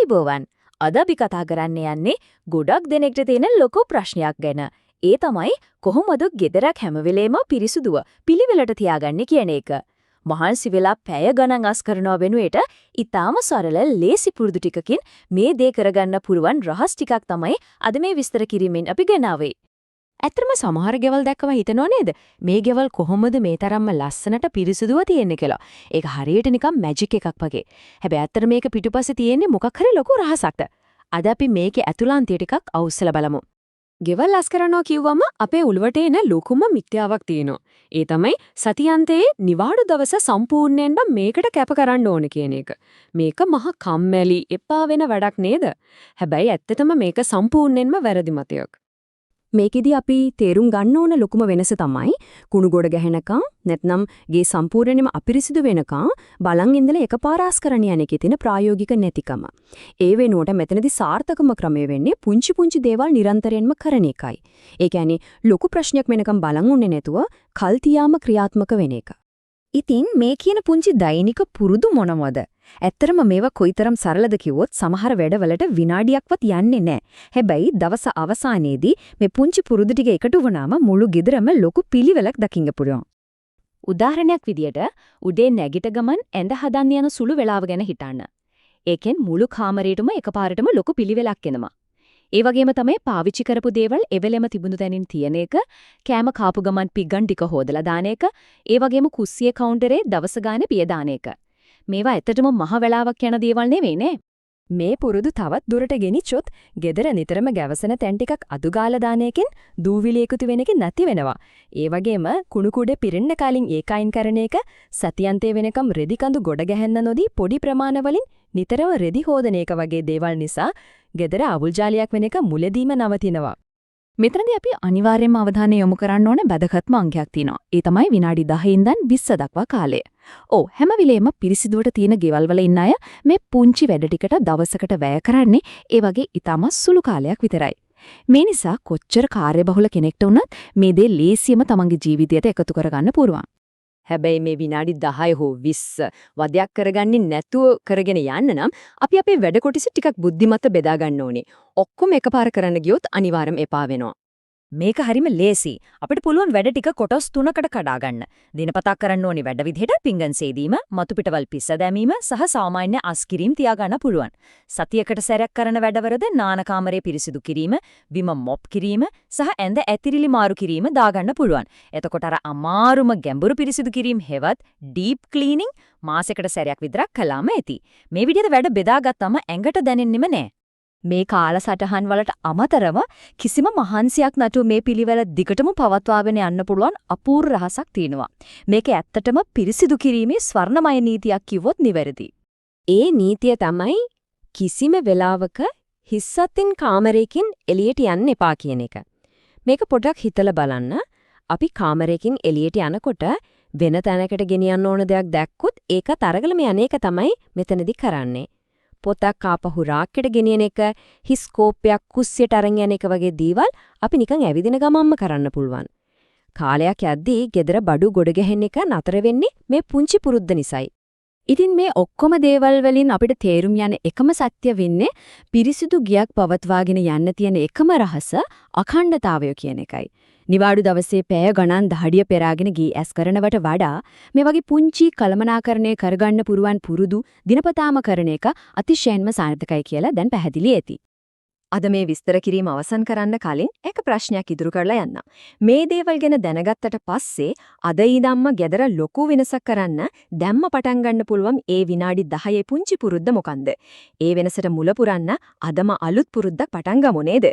ආයිබෝවන්. අද අපි කතා කරන්න යන්නේ ගොඩක් දෙනෙක්ට තියෙන ලොකු ප්‍රශ්නයක් ගැන. ඒ තමයි කොහොමද ගෙදරක් හැම වෙලේම පිරිසුදුව පිළිවෙලට තියාගන්නේ කියන එක. මහන්සි වෙලා පැය ගණන් අස් කරනව වෙනුවට ඊටාම සරල ලේසි පුරුදු ටිකකින් මේ දේ කරගන්න පුරුවන් රහස් ටිකක් තමයි අද මේ විස්තර කිරීමෙන් අපි ගෙනාවේ. ඇත්තටම සමහර ගෙවල් දැක්කම හිතනව නේද මේ ගෙවල් කොහොමද මේ තරම්ම ලස්සනට පිරිසුදුව තියෙන්නේ කියලා. ඒක හරියට නිකන් මැජික් එකක් වගේ. හැබැයි ඇත්තට මේක පිටුපස්සේ තියෙන්නේ මොකක් හරි ලොකු රහසක්ද. අද අපි මේකේ ඇතුළාන්තය ටිකක් අවුස්සලා බලමු. ගෙවල් අස් කරනවා කිව්වම අපේ උළුවට එන ලොකුම මිත්‍යාවක් තියෙනවා. ඒ තමයි සතියන්තයේ නිවාඩු දවස සම්පූර්ණයෙන්ම මේකට කැප කරන්න ඕන කියන එක. මේක මහා කම්මැලි එපා වෙන වැඩක් නේද? හැබැයි ඇත්තටම මේක සම්පූර්ණයෙන්ම වැරදි මතයක්. මේකෙදි අපි තේරුම් ගන්න ඕන ලොකුම වෙනස තමයි කුණු ගොඩ ගැහෙනකම් නැත්නම් ගේ සම්පූර්ණයෙන්ම අපිරිසිදු වෙනකම් බලන් ඉඳලා එකපාර ආස් කරන්න යන එකේ තියෙන ප්‍රායෝගික නැතිකම. ඒ වෙනුවට මෙතනදී සාර්ථකම ක්‍රමය වෙන්නේ පුංචි පුංචි දේවල් නිරන්තරයෙන්ම කරන එකයි. ඒ කියන්නේ ලොකු ප්‍රශ්නයක් වෙනකම් බලන් උන්නේ නැතුව කල් තියාම ක්‍රියාත්මක වෙන එක. ඉතින් මේ කියන පුංචි දෛනික පුරුදු මොනවද? ඇත්තරම මේවා කොයිතරම් සරලද කිව්වොත් සමහර වැඩවලට විනාඩියක්වත් යන්නේ නැහැ. හැබැයි දවස අවසානයේදී මේ පුංචි පුරුදු ටික එකතු වුණාම මුළු ගෙදරම ලොකු පිළිවෙලක් දකින්න පුළුවන්. උදාහරණයක් විදියට උදේ නැගිට ගමන් ඇඳ හදන්න යන සුළු වෙලාව ගැන හිතන්න. ඒකෙන් මුළු කාමරේටම එකපාරටම ලොකු පිළිවෙලක් එනවා. ඒ වගේම තමයි පාවිච්චි කරපු දේවල් එවෙලෙම තිබුණු තැනින් තියෙන එක, කෑම කාපු ගමන් පිග්ගන් ටික හොදලා දාන එක, ඒ වගේම කුස්සියේ කවුන්ටරේ දවස ගානේ පිය දාන එක. මේවා ඇත්තටම මහ වෙලාවක් යන දේවල් නෙවෙයිනේ. මේ පුරුදු තවත් දුරට ගෙනිච්චොත් ගෙදර නිතරම ගැවසෙන තැන් ටිකක් අඩු ගාලා දාන එකෙන් දූවිලි එකතු වෙන එක නැති වෙනවා. ඒ වගේම කුණු කුඩේ පිරෙන්න කලින් ඒකයින් කරන එක සතියන්තේ වෙනකම් රෙදි කඳු ගොඩ ගැහෙන්න නොදී පොඩි ප්‍රමාණවලින් නිතරම රෙදි හොදන එක වගේ දේවල් නිසා ගෙදර අවුල් ජාලියක් වෙන එක මුලදීම නවතිනවා. මෙතනදී අපි අනිවාර්යයෙන්ම අවධානය යොමු කරන්න ඕනේ වැදගත්ම අංකයක් තියෙනවා. ඒ තමයි විනාඩි 10 ඉඳන් 20 දක්වා කාලය. හැම වෙලේම පිරිසිදුවට තියෙන ගෙවල් වල ඉන්න අය මේ පුංචි වැඩ ටිකට දවසකට වැය කරන්නේ ඒ වගේ ඊටම සුළු කාලයක් විතරයි. මේ නිසා කොච්චර කාර්යබහුල කෙනෙක්ට වුණත් මේ දේ ලේසියෙම තමන්ගේ ජීවිතයට එකතු කරගන්න පුළුවන්. හැබැයි මේ විනාඩි 10 හෝ 20 වදයක් කරගන්නේ නැතුව කරගෙන යන්න නම් අපි අපේ වැඩ කොටස ටිකක් බුද්ධිමත්ව බෙදා ගන්න ඕනේ. ඔක්කොම එකපාර කරන්න ගියොත් අනිවාර්යයෙන්ම එපා වෙනවා. මේක හරිම ලේසි. අපිට පුළුවන් වැඩ ටික කොටස් 3කට කඩා ගන්න. දිනපතා කරන්න ඕනි වැඩ විදිහට පිංගන් සේදීම, මතු පිටවල් පිස්ස දැමීම සහ සාමාන්‍ය අස්කිරීම් තියාගන්න පුළුවන්. සතියකට සැරයක් කරන වැඩවලද නාන කාමරේ පිරිසිදු කිරීම, බිම මොප් කිරීම සහ ඇඳ ඇතිරිලි මාරු කිරීම දාගන්න පුළුවන්. එතකොට අර අමාරුම ගැඹුරු පිරිසිදු කිරීම හෙවත් ඩීප් ක්ලීනින් මාසෙකට සැරයක් විතරක් කළාම ඇති. මේ විදිහට වැඩ බෙදාගත්තම ඇඟට දැනෙන්නෙම නෑ. මේ කාලසටහන් වලට අමතරව කිසිම මහන්සියක් නැතුව මේ පිළිවෙල දිගටම පවත්වාගෙන යන්න පුළුවන් අපූර්ව රහසක් තියෙනවා. මේක ඇත්තටම පිරිසිදු කිරීමේ ස්වර්ණමය නීතියක් කිව්වොත් නිවැරදි. ඒ නීතිය තමයි කිසිම වෙලාවක හිස්සතින් කාමරයකින් එළියට යන්න එපා කියන එක. මේක පොඩ්ඩක් හිතලා බලන්න. අපි කාමරයකින් එළියට යනකොට වෙන තැනකට ගෙනියන්න ඕන දෙයක් දැක්කොත් ඒකත් අරගලම යන එක තමයි මෙතනදී කරන්නේ. පොතක් ආපහු රාක්කෙට ගෙනියන එක, හිස් කෝප්පයක් කුස්සියට අරන් යන එක වගේ දේවල් අපි නිකන් ඇවිදින ගමන්ම කරන්න පුළුවන්. කාලයක් යද්දී gedara බඩු ගොඩ ගැහෙන එක නතර වෙන්නේ මේ පුංචි පුරුද්ද නිසායි. ඉතින් මේ ඔක්කොම දේවල් වලින් අපිට තේරුම් යන එකම සත්‍ය වෙන්නේ පිරිසිදු ගියක් පවත්වාගෙන යන්න තියෙන එකම රහස අඛණ්ඩතාවය කියන එකයි. නිවාඩු දවසේ පැය ගණන් දහඩිය පෙරාගෙන ගී ඇස් කරනවට වඩා මේ වගේ පුංචි කළමනාකරණය කරගන්න පුරුවන් පුරුදු දිනපතාම කරන එක අතිශයින්ම සාර්ථකයි කියලා දැන් පැහැදිලි ඇති. අද මේ විස්තර කිරීම අවසන් කරන්න කලින් එක ප්‍රශ්නයක් ඉදිරි කරලා යන්න. මේ දේවල් ගැන දැනගත්තට පස්සේ අද ඉඳන්ම ගෙදර ලොකු වෙනසක් කරන්න දැම්ම පටන් ගන්න පුළුවන් ඒ විනාඩි 10 පුංචි පුරුද්ද මොකන්ද? ඒ වෙනසට මුල පුරන්න අදම අලුත් පුරුද්දක් පටන් ගමු නේද?